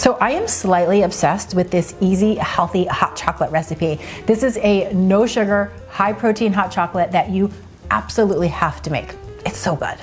So I am slightly obsessed with this easy, healthy hot chocolate recipe. This is a no sugar, high protein hot chocolate that you absolutely have to make. It's so good.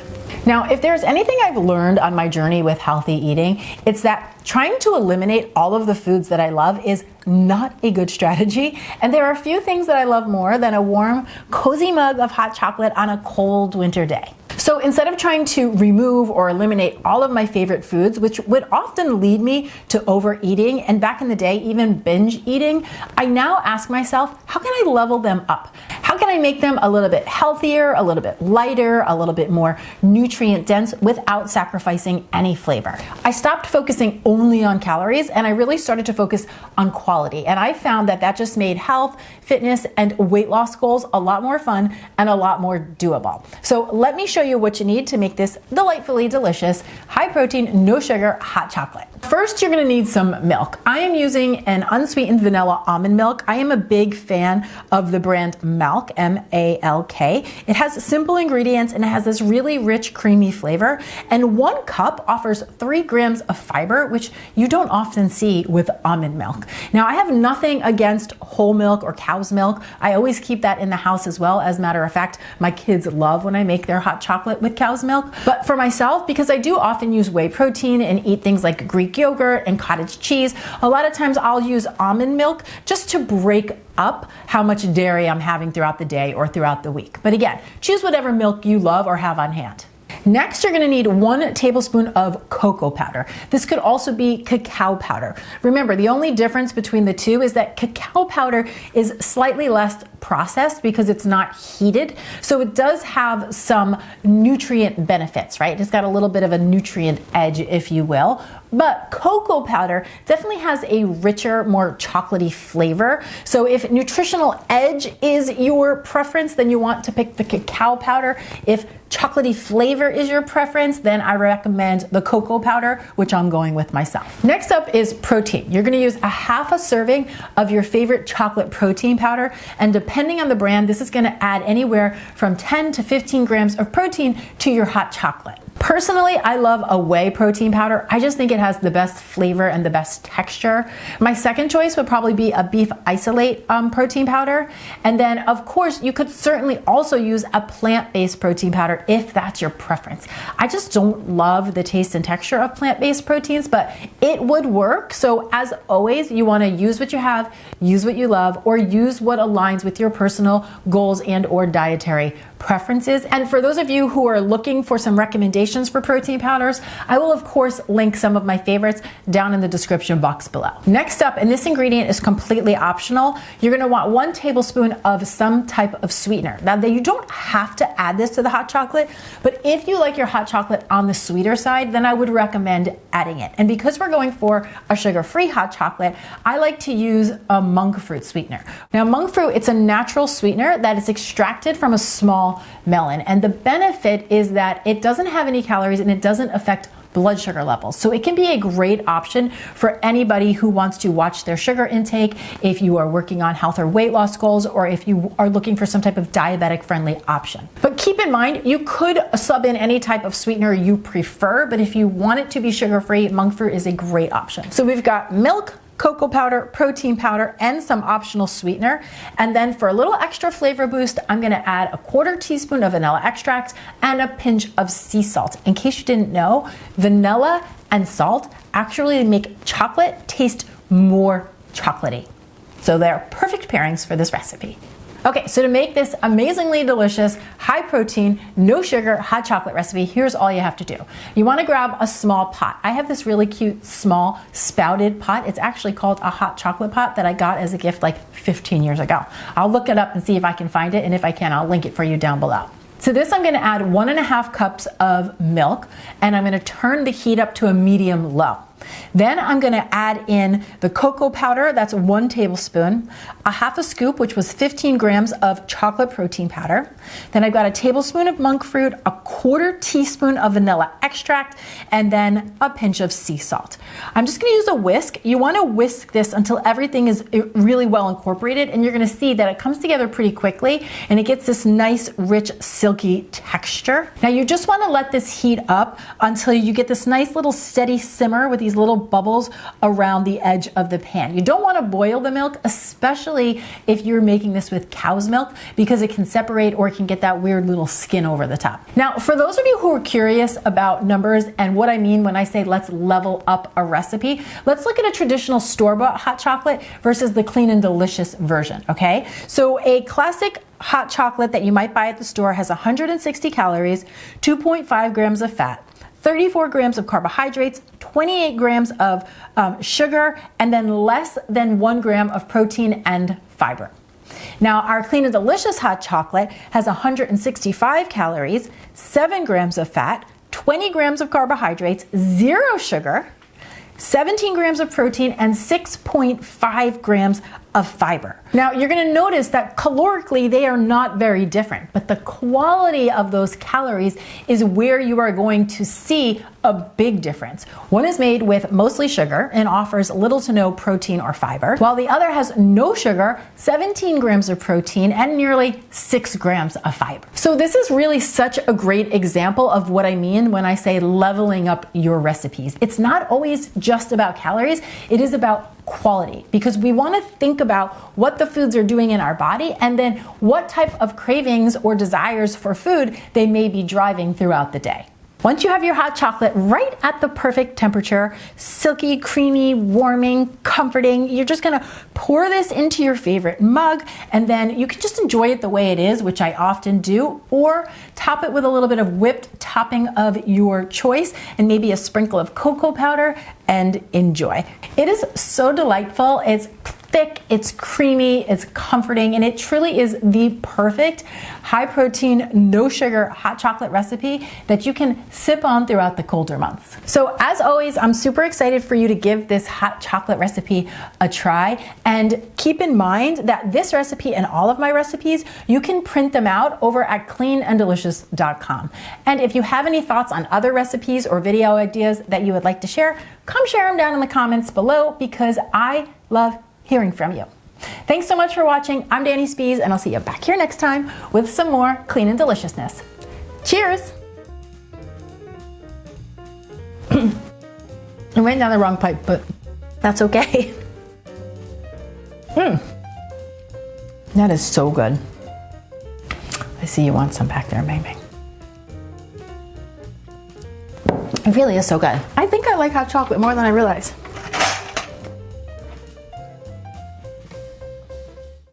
Now, if there's anything I've learned on my journey with healthy eating, it's that trying to eliminate all of the foods that I love is not a good strategy. And there are a few things that I love more than a warm, cozy mug of hot chocolate on a cold winter day. So instead of trying to remove or eliminate all of my favorite foods, which would often lead me to overeating, and back in the day, even binge eating, I now ask myself, how can I level them up? How can I make them a little bit healthier, a little bit lighter, a little bit more nutrient dense without sacrificing any flavor? I stopped focusing only on calories and I really started to focus on quality. And I found that that just made health, fitness, and weight loss goals a lot more fun and a lot more doable. So let me show you what you need to make this delightfully delicious, high protein, no sugar hot chocolate. First, you're gonna need some milk. I am using an unsweetened vanilla almond milk. I am a big fan of the brand Malk, M-A-L-K. It has simple ingredients and it has this really rich, creamy flavor. And 1 cup offers 3 grams of fiber, which you don't often see with almond milk. Now, I have nothing against whole milk or cow's milk. I always keep that in the house as well. As a matter of fact, my kids love when I make their hot chocolate with cow's milk. But for myself, because I do often use whey protein and eat things like Greek yogurt and cottage cheese, a lot of times I'll use almond milk just to break up how much dairy I'm having throughout the day or throughout the week. But again, choose whatever milk you love or have on hand. Next, you're gonna need 1 tablespoon of cocoa powder. This could also be cacao powder. Remember, the only difference between the two is that cacao powder is slightly less processed because it's not heated. So it does have some nutrient benefits, right? It's got a little bit of a nutrient edge, if you will. But cocoa powder definitely has a richer, more chocolatey flavor. So if nutritional edge is your preference, then you want to pick the cacao powder. If chocolatey flavor is your preference, then I recommend the cocoa powder, which I'm going with myself. Next up is protein. You're gonna use a half a serving of your favorite chocolate protein powder, and depending on the brand, this is gonna add anywhere from 10 to 15 grams of protein to your hot chocolate. Personally, I love a whey protein powder. I just think it has the best flavor and the best texture. My second choice would probably be a beef isolate protein powder. And then, of course, you could certainly also use a plant-based protein powder if that's your preference. I just don't love the taste and texture of plant-based proteins, but it would work. So as always, you want to use what you have, use what you love, or use what aligns with your personal goals and or dietary preferences. And for those of you who are looking for some recommendations for protein powders, I will of course link some of my favorites down in the description box below. Next up, and this ingredient is completely optional, you're gonna want 1 tablespoon of some type of sweetener. Now, you don't have to add this to the hot chocolate, but if you like your hot chocolate on the sweeter side, then I would recommend adding it. And because we're going for a sugar-free hot chocolate, I like to use a monk fruit sweetener. Now, monk fruit, it's a natural sweetener that is extracted from a small melon. And the benefit is that it doesn't have any calories and it doesn't affect blood sugar levels. So it can be a great option for anybody who wants to watch their sugar intake, if you are working on health or weight loss goals, or if you are looking for some type of diabetic friendly option. But keep in mind, you could sub in any type of sweetener you prefer, but if you want it to be sugar-free, monk fruit is a great option. So we've got milk, cocoa powder, protein powder, and some optional sweetener. And then for a little extra flavor boost, I'm gonna add a 1/4 teaspoon of vanilla extract and a pinch of sea salt. In case you didn't know, vanilla and salt actually make chocolate taste more chocolatey. So they're perfect pairings for this recipe. Okay, so to make this amazingly delicious, high protein, no sugar hot chocolate recipe, here's all you have to do. You wanna grab a small pot. I have this really cute, small, spouted pot. It's actually called a hot chocolate pot that I got as a gift like 15 years ago. I'll look it up and see if I can find it, and if I can, I'll link it for you down below. To this, I'm gonna add 1.5 cups of milk, and I'm gonna turn the heat up to a medium low. Then I'm gonna add in the cocoa powder, that's 1 tablespoon, a half a scoop, which was 15 grams of chocolate protein powder. Then I've got a tablespoon of monk fruit, a 1/4 teaspoon of vanilla extract, and then a pinch of sea salt. I'm just gonna use a whisk. You wanna whisk this until everything is really well incorporated, and you're gonna see that it comes together pretty quickly, and it gets this nice, rich, silky texture. Now you just wanna let this heat up until you get this nice little steady simmer with these these little bubbles around the edge of the pan. You don't want to boil the milk, especially if you're making this with cow's milk, because it can separate or it can get that weird little skin over the top. Now, for those of you who are curious about numbers and what I mean when I say let's level up a recipe, let's look at a traditional store-bought hot chocolate versus the clean and delicious version, okay? So a classic hot chocolate that you might buy at the store has 160 calories, 2.5 grams of fat, 34 grams of carbohydrates, 28 grams of sugar, and then less than 1 gram of protein and fiber. Now, our clean and delicious hot chocolate has 165 calories, 7 grams of fat, 20 grams of carbohydrates, 0 sugar, 17 grams of protein, and 6.5 grams of fiber. Now, you're going to notice that calorically they are not very different, but the quality of those calories is where you are going to see a big difference. One is made with mostly sugar and offers little to no protein or fiber, while the other has no sugar, 17 grams of protein, and nearly 6 grams of fiber. So this is really such a great example of what I mean when I say leveling up your recipes. It's not always just about calories, it is about quality, because we want to think about what the foods are doing in our body and then what type of cravings or desires for food they may be driving throughout the day. Once you have your hot chocolate right at the perfect temperature, silky, creamy, warming, comforting, you're just gonna pour this into your favorite mug, and then you can just enjoy it the way it is, which I often do, or top it with a little bit of whipped topping of your choice and maybe a sprinkle of cocoa powder, and enjoy. It is so delightful. It's thick, it's creamy, it's comforting, and it truly is the perfect high protein, no sugar hot chocolate recipe that you can sip on throughout the colder months. So as always, I'm super excited for you to give this hot chocolate recipe a try, and keep in mind that this recipe and all of my recipes, you can print them out over at cleananddelicious.com. And if you have any thoughts on other recipes or video ideas that you would like to share, come share them down in the comments below, because I love hearing from you. Thanks so much for watching. I'm Danny Spees, and I'll see you back here next time with some more clean and deliciousness. Cheers! I went down the wrong pipe, but that's okay. That is so good. I see you want some back there, Bang Bang. It really is so good. I think I like hot chocolate more than I realize.